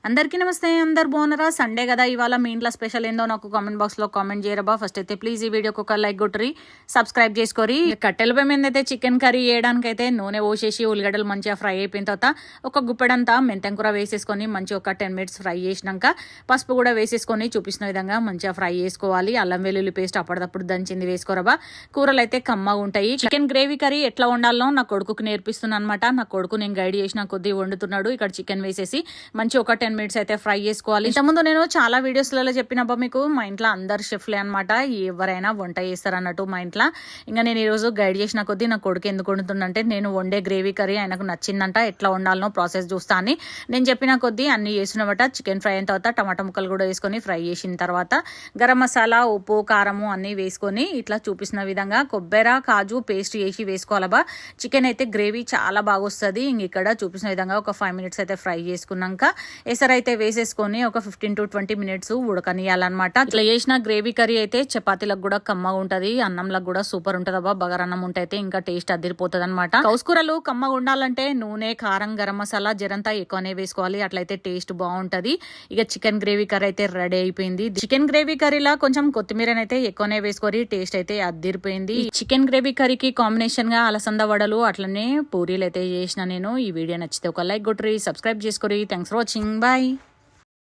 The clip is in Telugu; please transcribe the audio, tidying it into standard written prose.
అందరికీ నమస్తే. అందరు బాగున్నారా? సండే కదా, ఇవాళ మీ ఇంట్లో స్పెషల్ ఏందో నాకు కామెంట్ బాక్స్ లో కామెంట్ చేయరబా. ఫస్ట్ అయితే ప్లీజ్ ఈ వీడియోకి ఒక లైక్ కొట్టురి, సబ్స్క్రైబ్ చేసుకోరి. కట్టెల పొయ్యి మీద అయితే చికెన్ కర్రీ చేయడానికి అయితే నూనె పోసేసి ఉల్లిగడ్డలు మంచిగా ఫ్రై అయిపోయిన తర్వాత ఒక గుప్పెడంతా మెంతం కూర వేసేసుకొని మంచిగా ఒక 10 minutes ఫ్రై చేసినాక పసుపు కూడా వేసేసుకొని చూపిస్తున్న విధంగా మంచిగా ఫ్రై చేసుకోవాలి. అల్లం వెల్లుల్లి పేస్ట్ అప్పటిదప్పుడు దంచింది వేసుకోరబా. కూరలు అయితే కమ్మగా ఉంటాయి. చికెన్ గ్రేవీ కర్రీ ఎట్లా వండాలో నా కొడుకుకి నేర్పిస్తున్నాను అనమాట. నా కొడుకు నేను గైడ్ చేసిన కొద్ది వండుతున్నాడు. ఇక్కడ చికెన్ వేసేసి మంచి ఒక 10 minutes అయితే ఫ్రై చేసుకోవాలి. ఇంతకుముందు నేను చాలా వీడియోస్లలో చెప్పినబ్బా మీకు, మా ఇంట్లో అందరు షెఫ్లే అనమాట, ఎవరైనా వంట చేస్తారు అన్నట్టు మా ఇంట్లో. ఇంకా నేను ఈరోజు గైడ్ చేసిన కొద్దీ నా కొడుకు ఎందుకు వండుతుందంటే, నేను వండే గ్రేవీ కర్రీ ఆయనకు నచ్చిందంట, ఎట్లా వండాలనో ప్రాసెస్ చూస్తా అని నేను చెప్పిన కొద్దీ అన్ని చేసినమాట. చికెన్ ఫ్రై అయిన తర్వాత టమాటా ముక్కలు కూడా వేసుకొని ఫ్రై చేసిన తర్వాత గరం మసాలా, ఉప్పు, కారము అన్నీ వేసుకొని ఇట్లా చూపిస్తున్న విధంగా కొబ్బరి కాజు పేస్ట్ చేసి వేసుకోవాలబా. చికెన్ అయితే గ్రేవీ చాలా బాగా వస్తుంది. ఇంక ఇక్కడ చూపిస్తున్న విధంగా ఒక 5 minutes అయితే ఫ్రై చేసుకున్నాక ఎసరైతే వేసేసుకొని ఒక 15 to 20 minutes ఉడకనియాలన్నమాట. ఇట్లా చేసిన గ్రేవీ కర్రీ అయితే చపాతీలకు కూడా కమ్మగా ఉంటది, అన్నంలకు కూడా సూపర్ ఉంటది అబ్బా. బగారన్నం ఉంటే అయితే ఇంకా టేస్ట్ అదిరిపోతుంది అనమాట. కౌసుకూరలు కమ్మగా ఉండాలంటే నూనె, కారం, గరం మసాలా జరంతా ఎక్కువనే వేసుకోవాలి, అట్లయితే టేస్ట్ బాగుంటది. ఇక చికెన్ గ్రేవీ కర్రీ అయితే రెడీ అయిపోయింది. చికెన్ గ్రేవీ కర్రీలా కొంచెం కొత్తిమీర అయితే ఎక్కువనే వేసుకోరి, టేస్ట్ అయితే అదిరిపోయింది. చికెన్ గ్రేవీ కర్రీకి కాంబినేషన్ గా అలసంద వడలు అట్లనే పూరీలు అయితే చేసిన నేను. ఈ వీడియో నచ్చితే ఒక లైక్ కొట్టురి, సబ్స్క్రైబ్ చేసుకోరి. Thanks for watching. బాయ్.